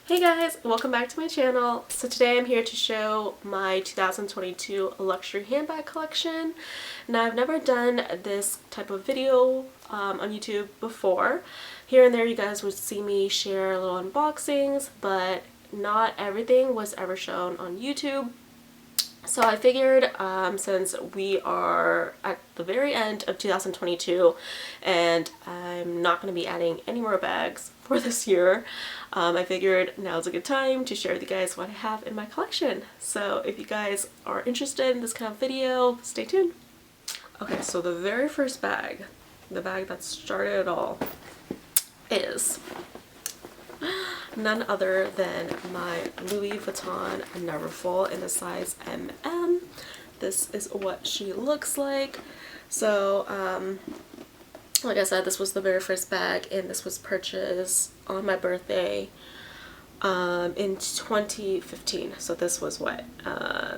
Hey guys, welcome back to my channel. So today I'm here to show my 2022 luxury handbag collection. Now I've never done this type of video on YouTube before. Here and there you guys would see me share little unboxings, but not everything was ever shown on YouTube. So I figured since we are at the very end of 2022 and I'm not going to be adding any more bags for this year, I figured now's a good time to share with you guys what I have in my collection. So if you guys are interested in this kind of video, stay tuned. Okay, so the very first bag, the bag that started it all, is none other than my Louis Vuitton Neverfull in the size MM. This is what she looks like. So like I said, this was the very first bag and this was purchased on my birthday in 2015. So this was what,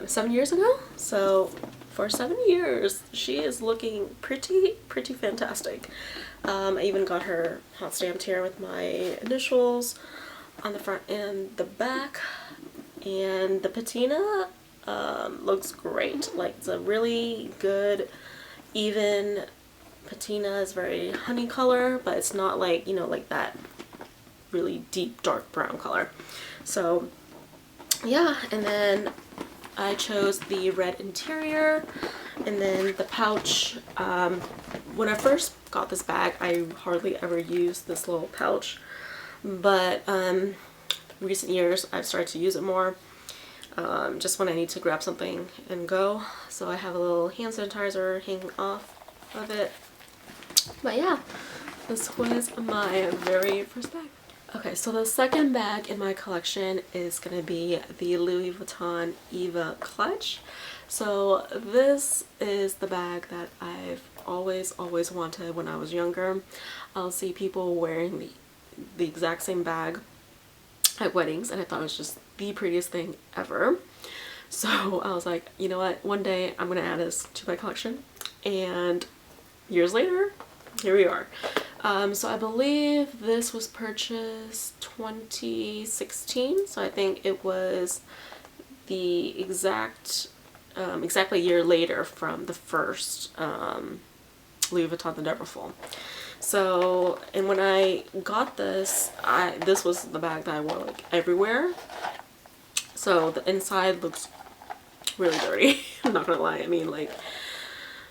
7 years ago? So for 7 years she is looking pretty fantastic. I even got her hot stamped here with my initials on the front and the back, and the patina looks great. Like, it's a really good even patina. It's very honey color, but it's not like, you know, like that really deep dark brown color. So yeah, and then I chose the red interior, and then the pouch. When I first got this bag, I hardly ever used this little pouch, but recent years I've started to use it more, just when I need to grab something and go. So I have a little hand sanitizer hanging off of it. But yeah, this was my very first bag. Okay, so the second bag in my collection is going to be the Louis Vuitton Eva clutch. So this is the bag that I've always wanted when I was younger. I'll see people wearing the exact same bag at weddings, and I thought it was just the prettiest thing ever. So I was like, you know what, one day I'm going to add this to my collection, and years later, here we are. So I believe this was purchased 2016, so I think it was the exactly a year later from the first Louis Vuitton the Neverfull. So, and when I got this, this was the bag that I wore like everywhere. So the inside looks really dirty. I'm not gonna lie. I mean, like,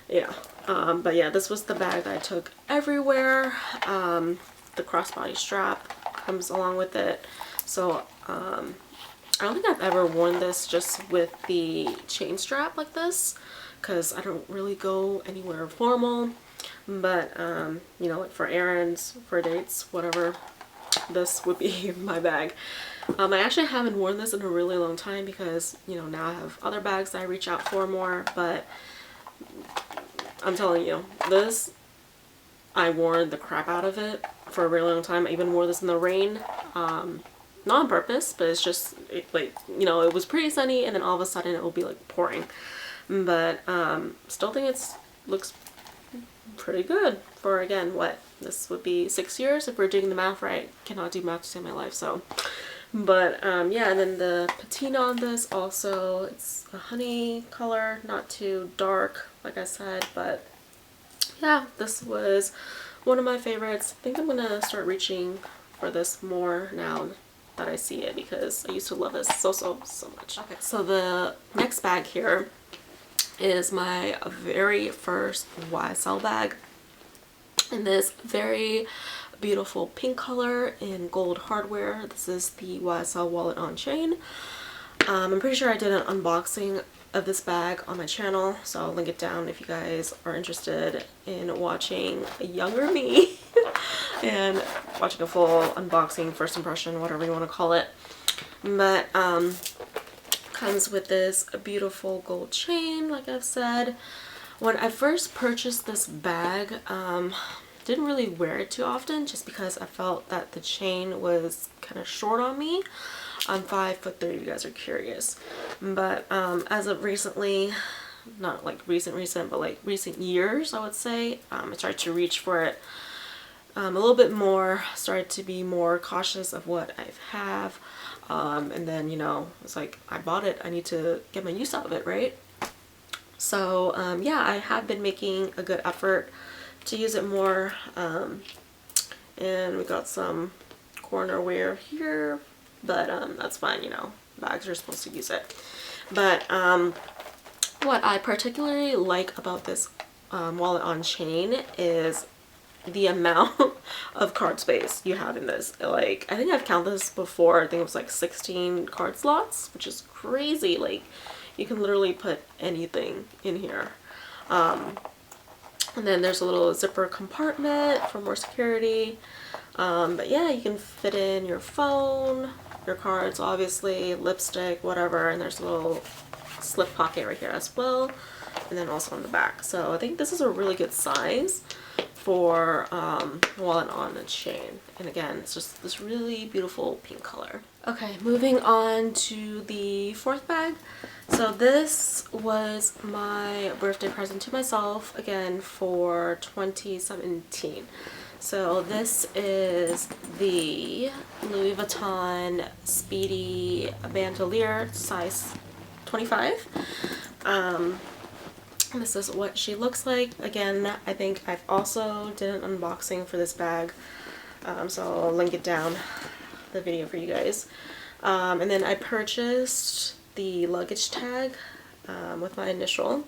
yeah. But yeah, this was the bag that I took everywhere. The crossbody strap comes along with it. So I don't think I've ever worn this just with the chain strap like this, because I don't really go anywhere formal. But you know, like for errands, for dates, whatever, this would be my bag. I actually haven't worn this in a really long time because, you know, now I have other bags that I reach out for more, but I'm telling you, this, I wore the crap out of it for a really long time. I even wore this in the rain, not on purpose, but it's just, like, you know, it was pretty sunny and then all of a sudden it will be like pouring. But still think it's looks pretty good for, again, what, this would be 6 years if we're doing the math right. Cannot do math to save my life, so. But yeah, and then the patina on this also, it's a honey color, not too dark like I said, but yeah, this was one of my favorites. I think I'm gonna start reaching for this more now that I see it, because I used to love this so much. Okay, so the next bag here is my very first YSL bag in this very beautiful pink color in gold hardware. This is the YSL wallet on chain. I'm pretty sure I did an unboxing of this bag on my channel, so I'll link it down if you guys are interested in watching a younger me and watching a full unboxing, first impression, whatever you want to call it. But comes with this beautiful gold chain, like I've said. When I first purchased this bag, didn't really wear it too often just because I felt that the chain was kind of short on me. I'm 5'3", if you guys are curious. But as of recently, not like recent, but like recent years, I would say, I started to reach for it a little bit more, started to be more cautious of what I have. And then, you know, it's like, I bought it, I need to get my use out of it, right? So yeah, I have been making a good effort to use it more. And we got some corner wear here, but that's fine, you know, bags are supposed to use it. But what I particularly like about this wallet on chain is the amount of card space you have in this. Like, I think I've counted this before. I think it was like 16 card slots, which is crazy. Like, you can literally put anything in here. And then there's a little zipper compartment for more security. But yeah, you can fit in your phone, your cards, obviously, lipstick, whatever. And there's a little slip pocket right here as well. And then also on the back. So I think this is a really good size for wallet on a chain. And again, it's just this really beautiful pink color. Okay, moving on to the fourth bag. So this was my birthday present to myself, again, for 2017. So this is the Louis Vuitton Speedy Bandouliere, size 25. This is what she looks like. Again, I think I've also did an unboxing for this bag, so I'll link it down the video for you guys. And then I purchased the luggage tag with my initial,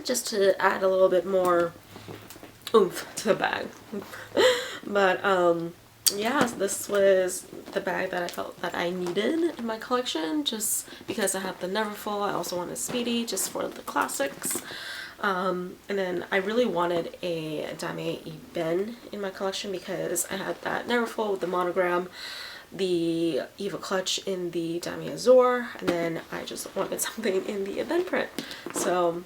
just to add a little bit more oomph to the bag. But yeah, this was the bag that I felt that I needed in my collection, just because I have the Neverfull. I also wanted Speedy just for the classics. And then I really wanted a Damier EBENE in my collection because I had that Neverfull with the monogram, the Eva clutch in the Damier AZUR, and then I just wanted something in the EBENE print. So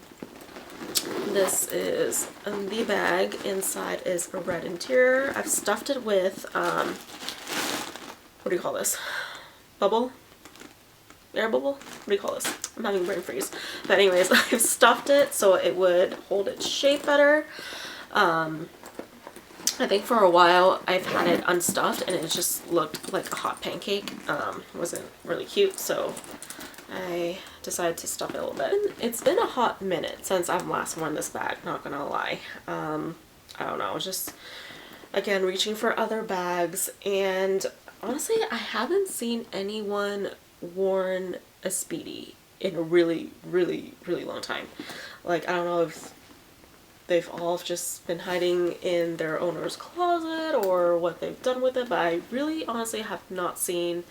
this is the bag. Inside is a red interior. I've stuffed it with what do you call this? Bubble? Air bubble? What do you call this? I'm having brain freeze. But anyways, I've stuffed it so it would hold its shape better. I think for a while I've had it unstuffed and it just looked like a hot pancake. It wasn't really cute, so I decided to stuff it a little bit. It's been a hot minute since I've last worn this bag, not gonna lie. I don't know, just again reaching for other bags, and honestly I haven't seen anyone worn a Speedy in a really long time. Like, I don't know if they've all just been hiding in their owner's closet or what they've done with it, but I really honestly have not seen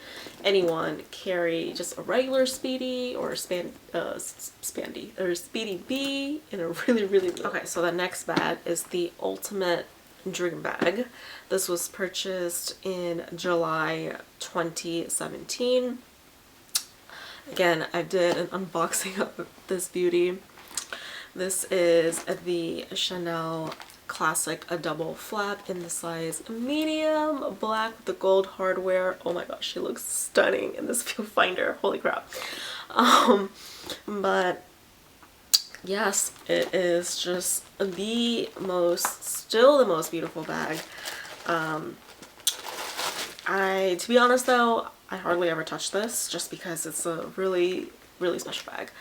anyone carry just a regular Speedy or Spandy or Speedy B in a really Okay, so the next bag is the ultimate dream bag. This was purchased in July 2017. Again, I did an unboxing of this beauty. This is the Chanel Classic, a double flap in the size medium, black with the gold hardware. Oh my gosh, she looks stunning in this viewfinder. Holy crap. But yes, it is just still the most beautiful bag. To be honest though, I hardly ever touch this just because it's a really special bag.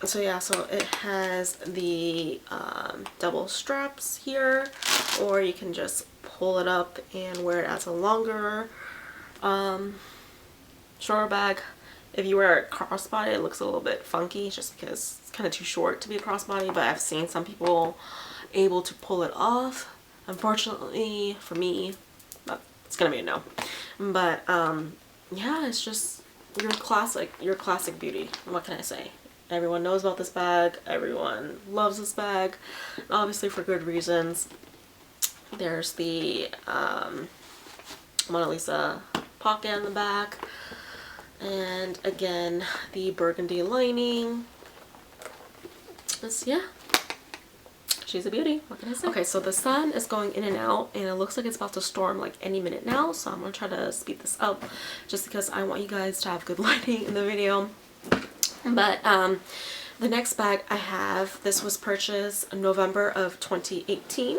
So yeah, so it has the double straps here, or you can just pull it up and wear it as a longer shorter bag. If you wear it crossbody, it looks a little bit funky just because it's kind of too short to be a crossbody, but I've seen some people able to pull it off. Unfortunately for me, it's gonna be a no. But yeah, it's just your classic beauty. What can I say? Everyone knows about this bag. Everyone loves this bag, obviously for good reasons. There's the Mona Lisa pocket in the back, and again the burgundy lining. Yeah, she's a beauty. What can I say? Okay, so the sun is going in and out, and it looks like it's about to storm like any minute now, so I'm gonna try to speed this up just because I want you guys to have good lighting in the video. But the next bag I have, this was purchased in November of 2018.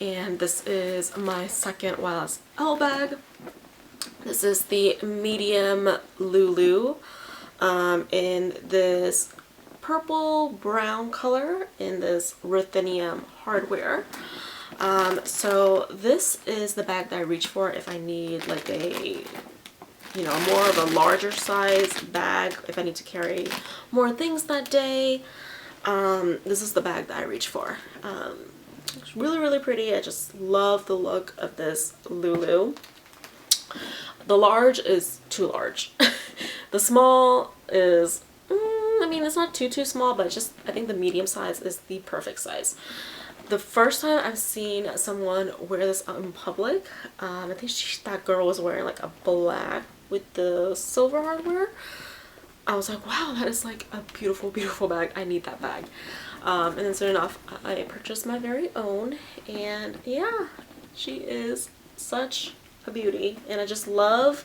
and this is my second YSL bag. This is the medium Lulu in this purple brown color in this ruthenium hardware. So this is the bag that I reach for if I need like a, you know, more of a larger size bag, if I need to carry more things that day. This is the bag that I reach for. It's really, really pretty. I just love the look of this Lulu. The large is too large. The small is, I mean, it's not too small, but just, I think the medium size is the perfect size. The first time I've seen someone wear this out in public, I think that girl was wearing like a black with the silver hardware. I was like, wow, that is like a beautiful, beautiful bag. I need that bag. And then soon enough, I purchased my very own, and yeah, she is such a beauty, and I just love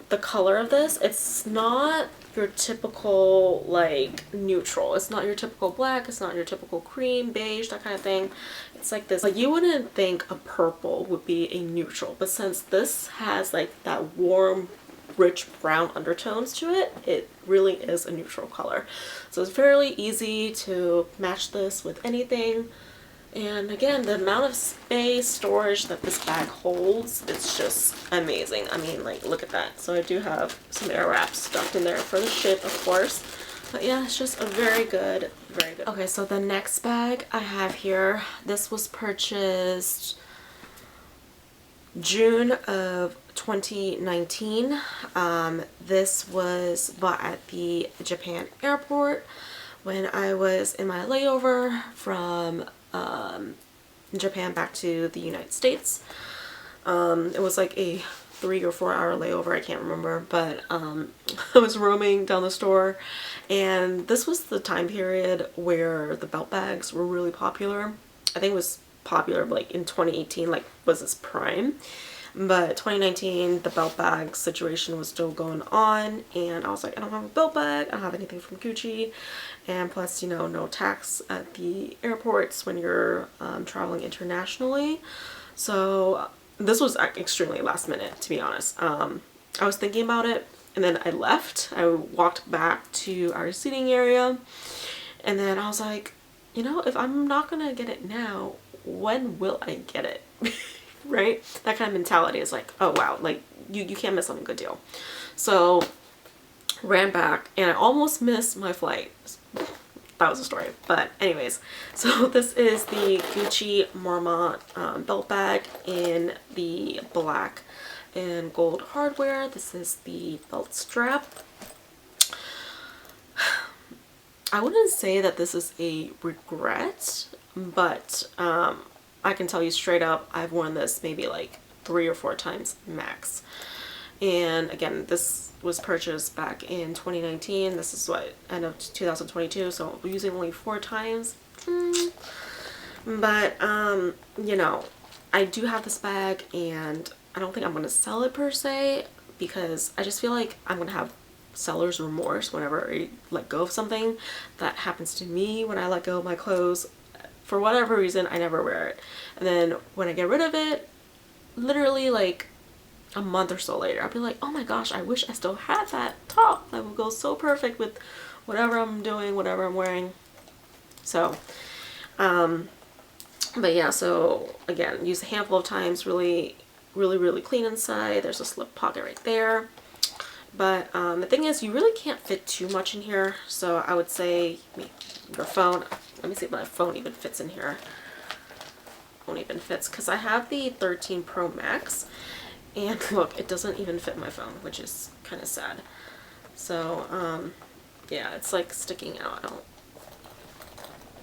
the color of this. It's not your typical like neutral. It's not your typical black. It's not your typical cream, beige, that kind of thing. It's like this. Like, you wouldn't think a purple would be a neutral, but since this has like that warm, rich brown undertones to it, it really is a neutral color. So it's fairly easy to match this with anything. And again, the amount of space, storage that this bag holds, it's just amazing. I mean, like, look at that. So I do have some air wraps stuffed in there for the ship, of course. But yeah, it's just a very good, very good. Okay, so the next bag I have here, this was purchased June of 2019. This was bought at the Japan airport when I was in my layover from Japan back to the United States. It was like a 3 or 4 hour layover, I can't remember, but I was roaming down the store, and this was the time period where the belt bags were really popular. I think it was popular like in 2018, like was its prime, but 2019 the belt bag situation was still going on, and I was like, I don't have a belt bag, I don't have anything from Gucci, and plus, you know, no tax at the airports when you're traveling internationally. So this was extremely last minute, to be honest. I was thinking about it, and then I left. I walked back to our seating area, and then I was like, you know, if I'm not gonna get it now, when will I get it? Right? That kind of mentality is like, oh wow, like you can't miss on a good deal. So ran back, and I almost missed my flight. That was a story, but anyways, so this is the Gucci Marmont belt bag in the black and gold hardware. This is the belt strap. I wouldn't say that this is a regret, but I can tell you straight up, I've worn this maybe like 3 or 4 times max. And again, this was purchased back in 2019. This is what, end of 2022, so I'm using only 4 times. But you know, I do have this bag, and I don't think I'm gonna sell it per se, because I just feel like I'm gonna have seller's remorse whenever I let go of something. That happens to me when I let go of my clothes. For whatever reason, I never wear it, and then when I get rid of it, literally like a month or so later, I'll be like, oh my gosh, I wish I still had that top. That would go so perfect with whatever I'm doing, whatever I'm wearing. So but yeah, so again, used a handful of times, really clean inside. There's a slip pocket right there. But the thing is, you really can't fit too much in here. So I would say your phone, let me see if my phone even fits in here. Won't even fits, because I have the 13 Pro Max, and look, it doesn't even fit my phone, which is kind of sad. So yeah, it's like sticking out.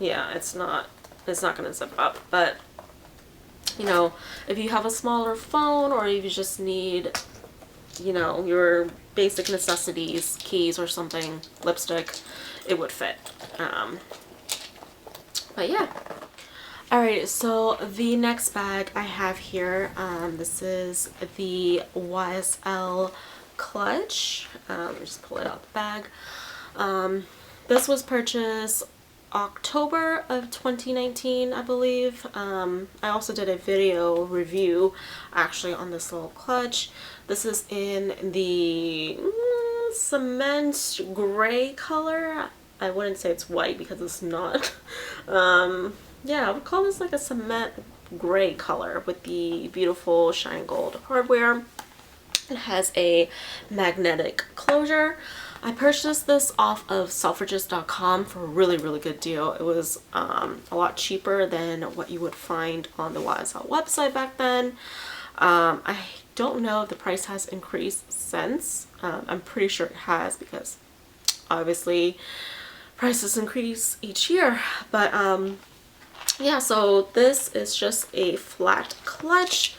Yeah, it's not gonna zip up. But you know, if you have a smaller phone, or you just need, you know, your basic necessities, keys or something, lipstick, it would fit. But yeah. Alright, so the next bag I have here, this is the YSL clutch. Just pull it out the bag. This was purchased October of 2019, I believe. I also did a video review actually on this little clutch. This is in the cement gray color. I wouldn't say it's white because it's not. Yeah, I would call this like a cement gray color with the beautiful shine gold hardware. It has a magnetic closure. I purchased this off of Selfridges.com for a really good deal. It was a lot cheaper than what you would find on the YSL website back then. I don't know if the price has increased since. I'm pretty sure it has because obviously prices increase each year. But yeah, so this is just a flat clutch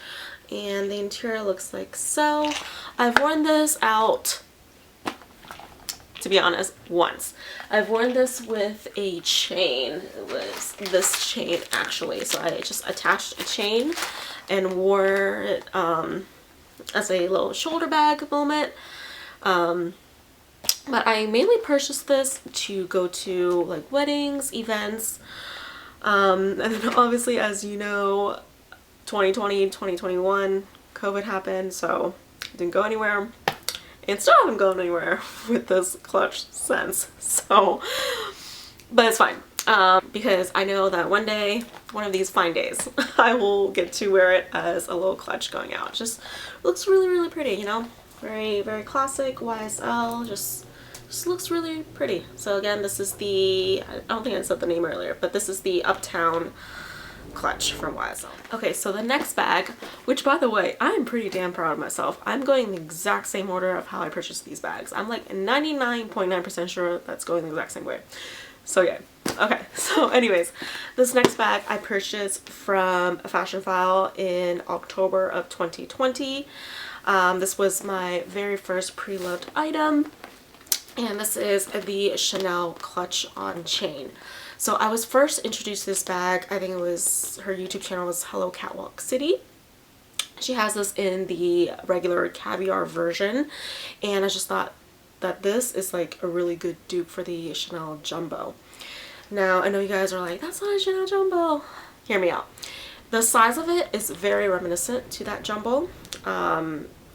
and the interior looks like so. I've worn this out, to be honest, once. I've worn this with a chain. It was this chain actually. So I just attached a chain and wore it as a little shoulder bag moment. But I mainly purchased this to go to like weddings, events, and then obviously, as you know, 2020, 2021, COVID happened, so I didn't go anywhere. And still haven't gone anywhere with this clutch since. So, but it's fine. Because I know that one day, one of these fine days, I will get to wear it as a little clutch going out. Just looks really pretty, you know? Very classic YSL. Just looks really pretty. So again, this is the, I don't think I said the name earlier, but this is the UPTOWN clutch from YSL. Okay, so the next bag, which by the way, I am pretty damn proud of myself. I'm going the exact same order of how I purchased these bags. I'm like 99.9% sure that's going the exact same way. So yeah. Okay, so anyways, this next bag I purchased from a fashion file in October of 2020. This was my very first pre-loved item. And this is the Chanel clutch on chain. So I was first introduced to this bag, I think it was, her YouTube channel was Hello Catwalk City. She has this in the regular caviar version, and I just thought that this is like a really good dupe for the Chanel Jumbo. Now, I know you guys are like, that's not a Chanel Jumbo. Hear me out. The size of it is very reminiscent to that Jumbo.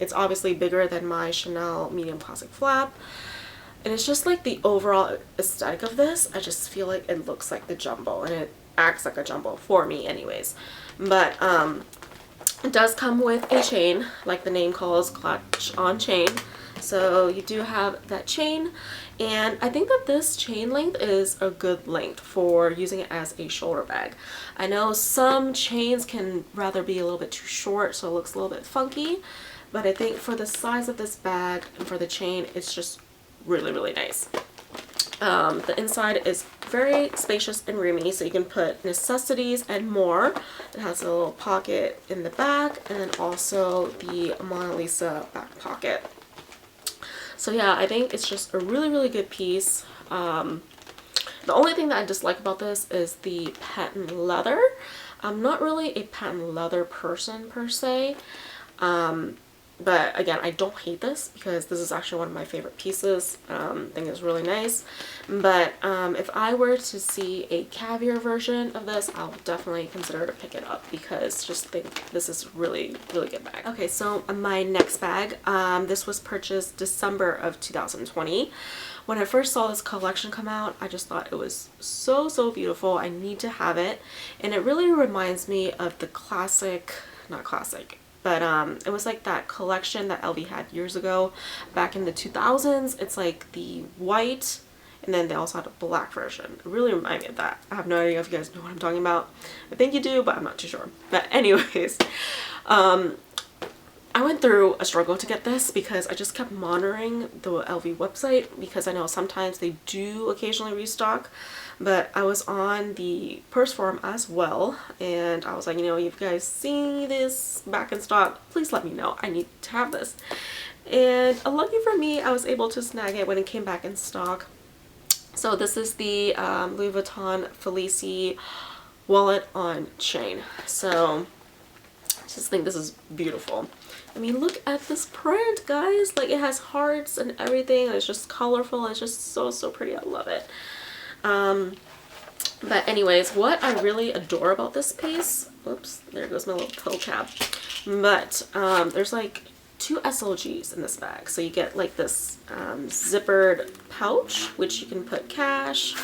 It's obviously bigger than my Chanel medium classic flap. And it's just like the overall aesthetic of this. I just feel like it looks like the Jumbo, and it acts like a Jumbo for me anyways. But it does come with a chain, like the name calls, clutch on chain. So you do have that chain, and I think that this chain length is a good length for using it as a shoulder bag. I know some chains can rather be a little bit too short, so it looks a little bit funky, but I think for the size of this bag and for the chain, it's just really nice. The inside is very spacious and roomy, so you can put necessities and more. It has a little pocket in the back, and then also the Mona Lisa back pocket. So yeah, I think it's just a really good piece. The only thing that I dislike about this is the patent leather. I'm not really a patent leather person per se. But again, I don't hate this because this is actually one of my favorite pieces. I think it's really nice. But if I were to see a caviar version of this, I'll definitely consider to pick it up because just think this is really good bag. Okay, so my next bag, this was purchased December of 2020. When I first saw this collection come out, I just thought it was so beautiful. I need to have it. And it really reminds me of the classic, not classic, but it was like that collection that LV had years ago back in the 2000s. It's like the white, and then they also had a black version. It really reminded me of that. I have no idea if you guys know what I'm talking about. I think you do, but I'm not too sure. But anyways, I went through a struggle to get this because I just kept monitoring the LV website because I know sometimes they do occasionally restock. But I was on the purse forum as well, and I was like, you know, if you guys see this back in stock, please let me know. I need to have this. And lucky for me, I was able to snag it when it came back in stock. So this is the Louis Vuitton Felicie wallet on chain. So I just think this is beautiful. I mean, look at this print, guys. Like, it has hearts and everything. It's just colorful. It's just so pretty. I love it. But anyways, what I really adore about this piece, oops, there goes my little pill tab. But there's like 2 SLGs in this bag. So you get like this zippered pouch, which you can put cash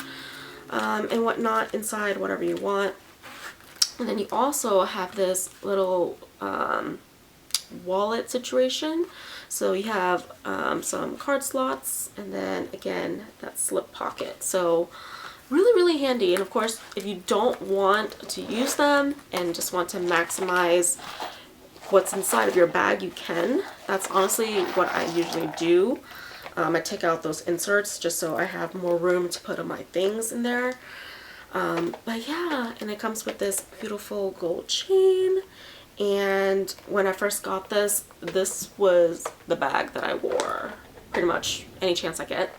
and whatnot inside, whatever you want. And then you also have this little wallet situation. So you have some card slots, and then again that slip pocket. So really handy. And of course, if you don't want to use them and just want to maximize what's inside of your bag, you can. That's honestly what I usually do. I take out those inserts just so I have more room to put my things in there. But yeah, and it comes with this beautiful gold chain. And when I first got this, this was the bag that I wore pretty much any chance I get.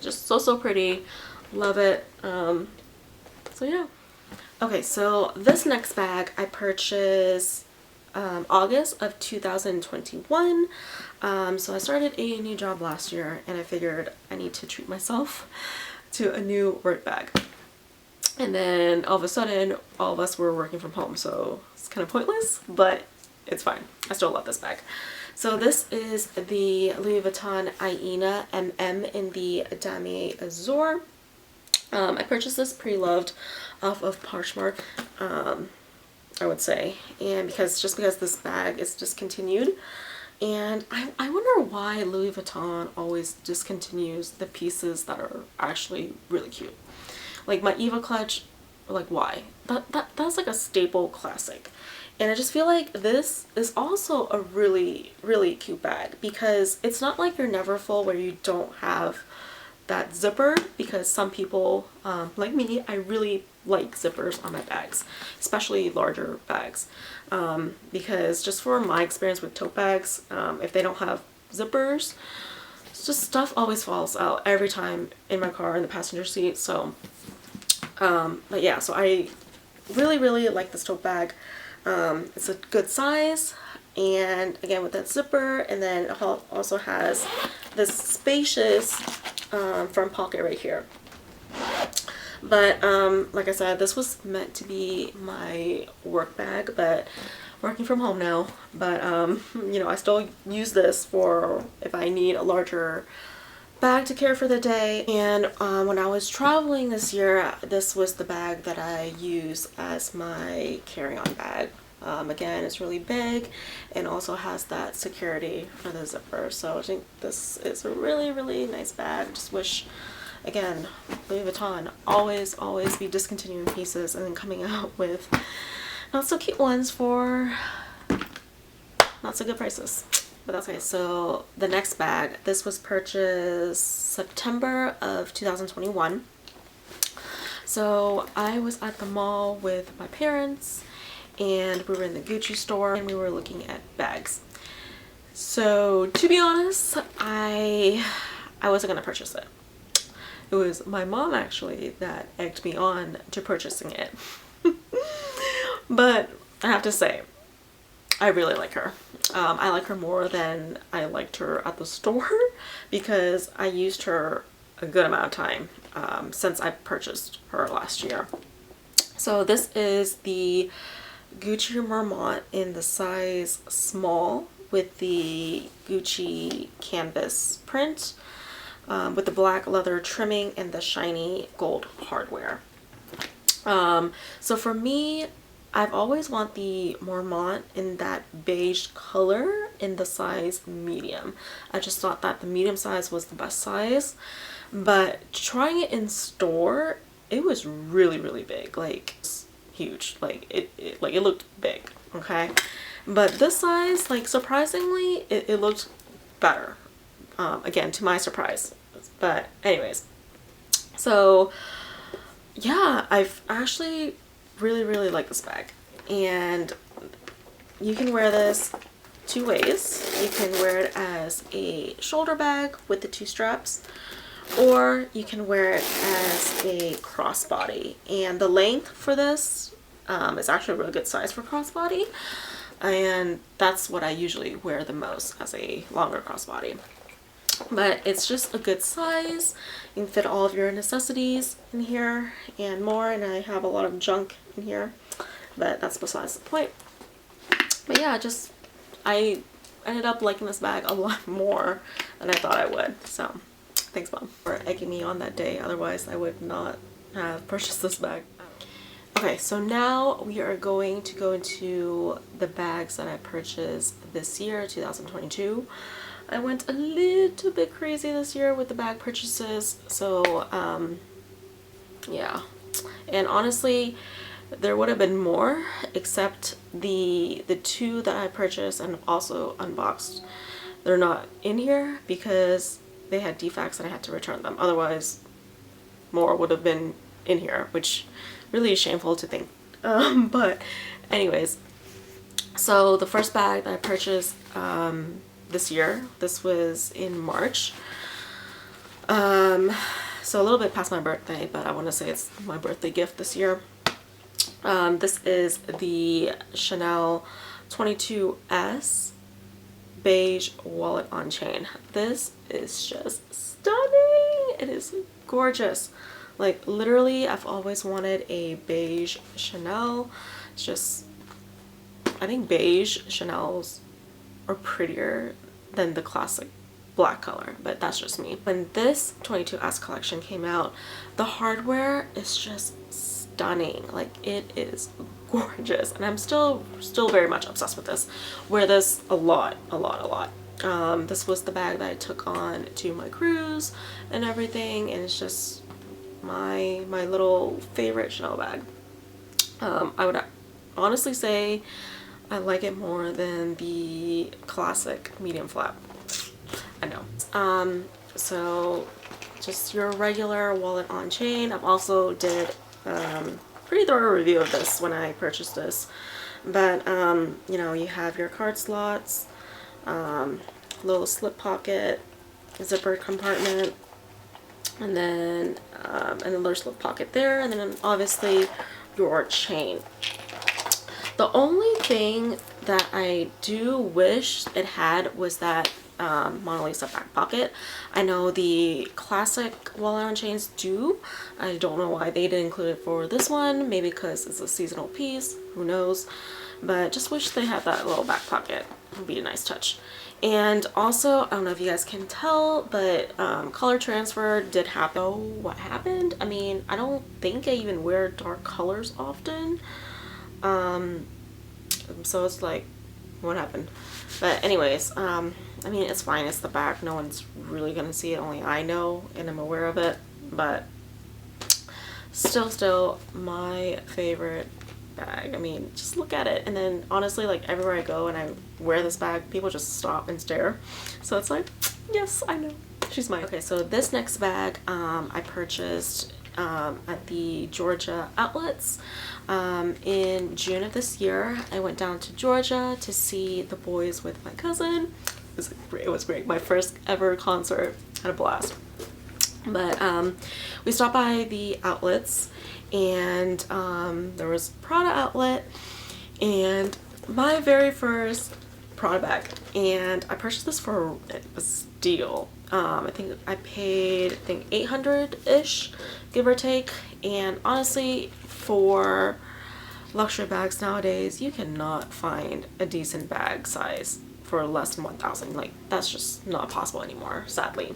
Just so pretty. Love it. So yeah. Okay, so this next bag I purchased August of 2021. So I started a new job last year, and I figured I need to treat myself to a new work bag. And then all of a sudden, all of us were working from home, so it's kind of pointless, but it's fine. I still love this bag. So this is the Louis Vuitton IENA MM in the DAMIER AZUR. I purchased this pre-loved off of Poshmark, I would say, and because this bag is discontinued. And I wonder why Louis Vuitton always discontinues the pieces that are actually really cute. Like my Eva clutch, like why? That's like a staple classic. And I just feel like this is also a really cute bag, because it's not like your Neverfull where you don't have that zipper, because some people like me, I really like zippers on my bags, especially larger bags, because just for my experience with tote bags, if they don't have zippers, it's just stuff always falls out every time in my car in the passenger seat. So but yeah, so I really like this tote bag. It's a good size, and again with that zipper, and then it also has this spacious front pocket right here. But like I said, this was meant to be my work bag, but working from home now. But you know, I still use this for if I need a larger bag to carry for the day. And when I was traveling this year, this was the bag that I use as my carry-on bag. Again, it's really big and also has that security for the zipper. So I think this is a really nice bag. Just wish, again, Louis Vuitton always be discontinuing pieces and then coming out with not so cute ones for not so good prices. But that's okay. So the next bag, this was purchased September of 2021. So I was at the mall with my parents, and we were in the Gucci store, and we were looking at bags. So to be honest, I wasn't gonna purchase it. It was my mom actually that egged me on to purchasing it. But I have to say, I really like her. I like her more than I liked her at the store, because I used her a good amount of time since I purchased her last year. So this is the Gucci Marmont in the size small with the Gucci canvas print, with the black leather trimming and the shiny gold hardware. So for me, I've always wanted the Marmont in that beige color in the size medium. I just thought that the medium size was the best size, but trying it in store, it was really big, like huge, like it looked big, okay? But this size, like surprisingly, it looked better, again, to my surprise. But anyways, so yeah, I've actually really like this bag, and you can wear this 2 ways. You can wear it as a shoulder bag with the 2 straps, or you can wear it as a crossbody. And the length for this is actually a really good size for crossbody, and that's what I usually wear the most, as a longer crossbody. but it's just a good size. You can fit all of your necessities in here and more, and I have a lot of junk in here, but that's besides the point. But yeah, just I ended up liking this bag a lot more than I thought I would. So thanks, Mom, for egging me on that day. Otherwise I would not have purchased this bag. Okay, so now we are going to go into the bags that I purchased this year, 2022. I went a little bit crazy this year with the bag purchases, so yeah. And honestly, there would have been more, except the two that I purchased and also unboxed, they're not in here because they had defects and I had to return them. Otherwise, more would have been in here, which really is shameful to think. But anyways, so the first bag that I purchased this year, this was in March. So a little bit past my birthday, but I want to say it's my birthday gift this year. This is the Chanel 22S beige wallet on chain. This is just stunning. It is gorgeous. Like literally, I've always wanted a beige Chanel. It's just, I think beige Chanels are prettier than the classic black color, but that's just me. When this 22S collection came out, the hardware is just stunning. Like it is gorgeous, and I'm still very much obsessed with this. Wear this a lot. This was the bag that I took on to my cruise and everything, and it's just my little favorite Chanel bag. I would honestly say I like it more than the classic medium flap. I know. So just your regular wallet on chain. I've also did pretty thorough review of this when I purchased this, but you know, you have your card slots, little slip pocket, zipper compartment, and then another slip pocket there, and then obviously your chain. The only thing that I do wish it had was that Mona Lisa back pocket. I know the classic wallet on chains do. I don't know why they didn't include it for this one. Maybe because it's a seasonal piece, who knows, but just wish they had that little back pocket. It would be a nice touch. And also, I don't know if you guys can tell, but color transfer did happen. So what happened? I mean, I don't think I even wear dark colors often, so it's like, what happened? But anyways, I mean, it's fine, it's the back, no one's really gonna see it, only I know and I'm aware of it, but still my favorite bag. I mean, just look at it, and then honestly, like everywhere I go and I wear this bag, people just stop and stare, so it's like, yes, I know, she's mine. Okay, so this next bag I purchased at the Georgia outlets in June of this year. I went down to Georgia to see the boys with my cousin. It was great. My first ever concert. Had a blast. But we stopped by the outlets, and there was Prada outlet and my very first Prada bag, and I purchased this for a steal. I think I paid $800-ish, give or take, and honestly, for luxury bags nowadays, you cannot find a decent bag size for less than $1,000. Like, that's just not possible anymore, sadly.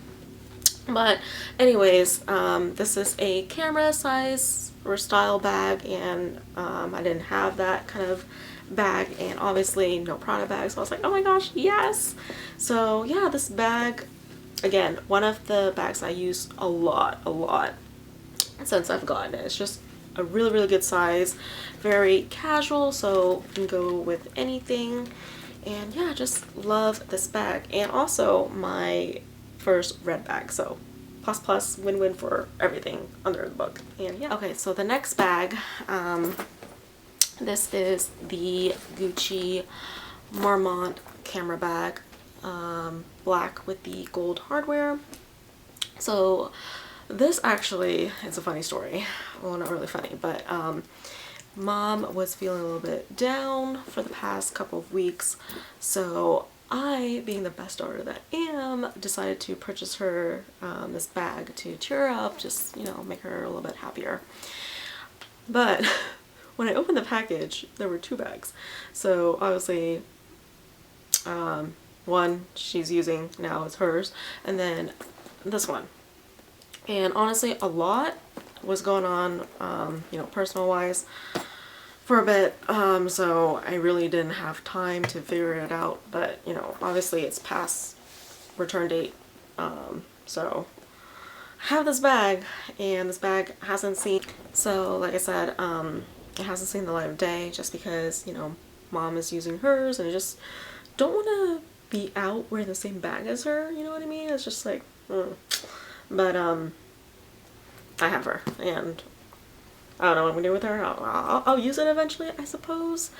But anyways, this is a camera size or style bag, and I didn't have that kind of bag, and obviously no Prada bag, so I was like, oh my gosh, yes. So yeah, this bag, again, one of the bags I use a lot since I've gotten it. It's just a really good size, very casual, so you can go with anything. And yeah, just love this bag, and also my first red bag, so plus win-win for everything under the book. And yeah, okay, so the next bag, this is the Gucci Marmont camera bag, black with the gold hardware. So this actually, it's a funny story. Well, not really funny, but Mom was feeling a little bit down for the past couple of weeks, so I, being the best daughter that I am, decided to purchase her this bag to cheer her up, just, you know, make her a little bit happier. But when I opened the package, there were 2 bags. So obviously, one she's using now is hers, and then this one. And honestly, a lot was going on, you know, personal wise for a bit, so I really didn't have time to figure it out. But you know, obviously it's past return date, so I have this bag, and this bag hasn't seen, so like I said, it hasn't seen the light of day just because, you know, mom is using hers, and I just don't want to be out wearing the same bag as her, you know what I mean? It's just like, but I have her, and I don't know what I'm gonna do with her. I'll use it eventually, I suppose,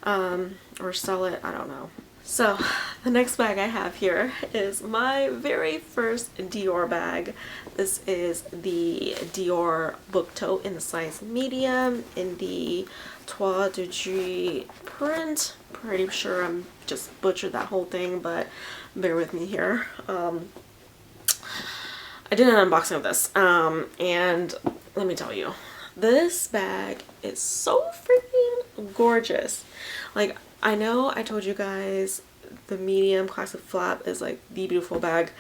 or sell it, I don't know. So the next bag I have here is my very first DIOR bag. This is the DIOR book tote in the size medium in the TOILE de JOUY print. Pretty sure I'm just butchered that whole thing, but bear with me here. I did an unboxing of this, and let me tell you, this bag is so freaking gorgeous. Like, I know I told you guys the medium classic flap is like the beautiful bag,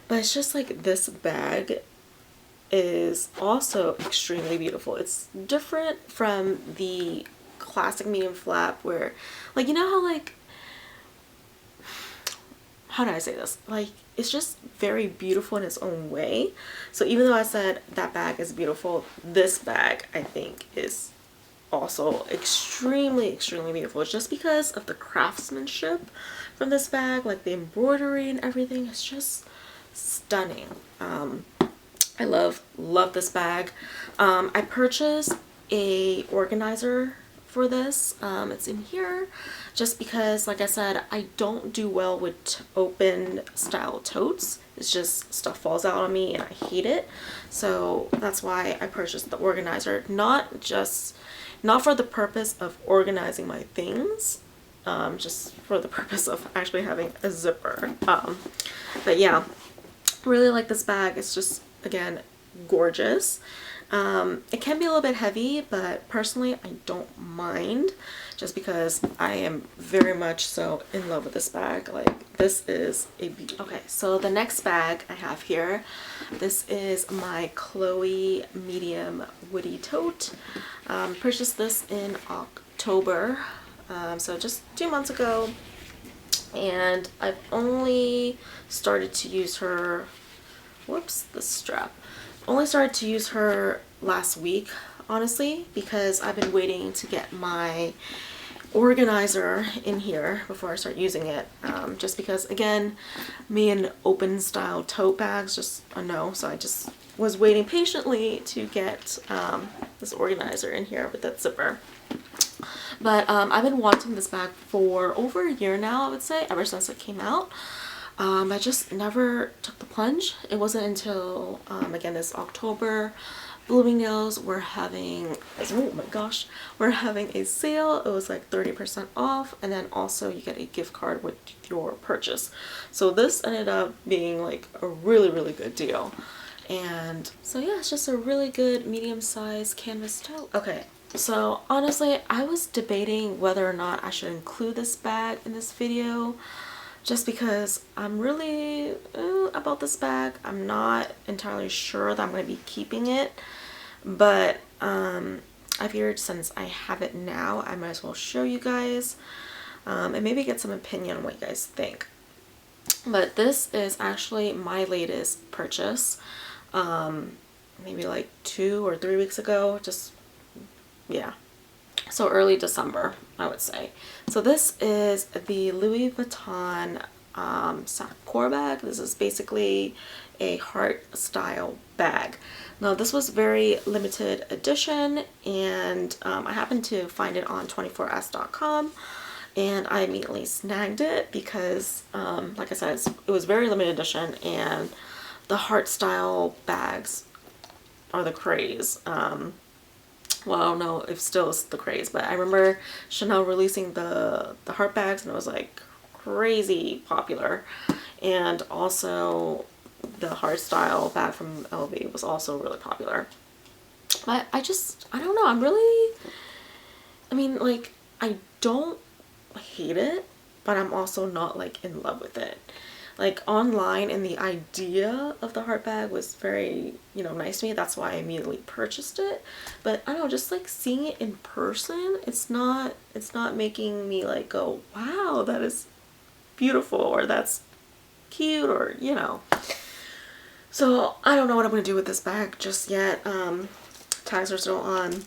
but it's just like this bag is also extremely beautiful. It's different from the classic medium flap where, like, you know how, like, how do I say this? Like, it's just very beautiful in its own way. So even though I said that bag is beautiful, this bag I think is also extremely beautiful. It's just because of the craftsmanship from this bag, like the embroidery and everything. It's just stunning. I love this bag. I purchased a organizer for this. It's in here just because, like I said, I don't do well with open style totes. It's just stuff falls out on me and I hate it. So that's why I purchased the organizer, not for the purpose of organizing my things, just for the purpose of actually having a zipper. But yeah, really like this bag. It's just, again, gorgeous. It can be a little bit heavy, but personally I don't mind just because I am very much so in love with this bag. Like, this is a beauty. Okay, so the next bag I have here, this is my Chloe medium woody tote. Purchased this in October, so just 2 months ago, and I've only started to use her, whoops, the strap. Only started to use her last week, honestly, because I've been waiting to get my organizer in here before I start using it, just because, again, me and open style tote bags just a no, so I just was waiting patiently to get this organizer in here with that zipper. But I've been wanting this bag for over a year now, I would say, ever since it came out. I just never took the plunge. It wasn't until, again, this October, Bloomingdale's were having, oh my gosh, we're having a sale. It was like 30% off, and then also you get a gift card with your purchase. So this ended up being like a really good deal. And so yeah, it's just a really good medium-sized canvas tote. Okay, so honestly, I was debating whether or not I should include this bag in this video, just because I'm really about this bag. I'm not entirely sure that I'm going to be keeping it, but I figured since I have it now, I might as well show you guys and maybe get some opinion on what you guys think. But this is actually my latest purchase, maybe like 2 or 3 weeks ago, just, yeah. So early December, I would say. So this is the Louis Vuitton COUER bag. This is basically a heart style bag. Now this was very limited edition, and I happened to find it on 24s.com, and I immediately snagged it because, like I said, it was very limited edition, and the heart style bags are the craze. Well, I don't know if still is the craze, but I remember Chanel releasing the heart bags, and it was like crazy popular. And also the hardstyle bag from LV was also really popular. But I don't know, I mean, like, I don't hate it, but I'm also not like in love with it. Like online, and the idea of the heart bag was very, you know, nice to me. That's why I immediately purchased it. But I don't know, just like seeing it in person, it's not making me like go, wow, that is beautiful, or that's cute, or, you know. So I don't know what I'm gonna do with this bag just yet. Tags are still on.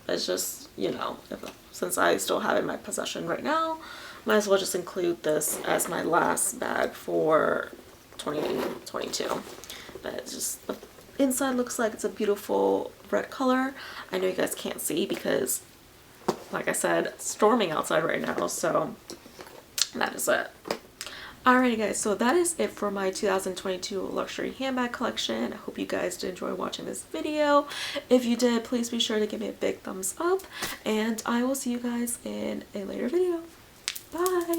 It's just, you know, since I still have it in my possession right now, might as well just include this as my last bag for 2022. But it's just, the inside looks like it's a beautiful red color. I know you guys can't see because, like I said, it's storming outside right now, so that is it. Alrighty guys, so that is it for my 2022 luxury handbag collection. I hope you guys did enjoy watching this video. If you did, please be sure to give me a big thumbs up, and I will see you guys in a later video. Bye!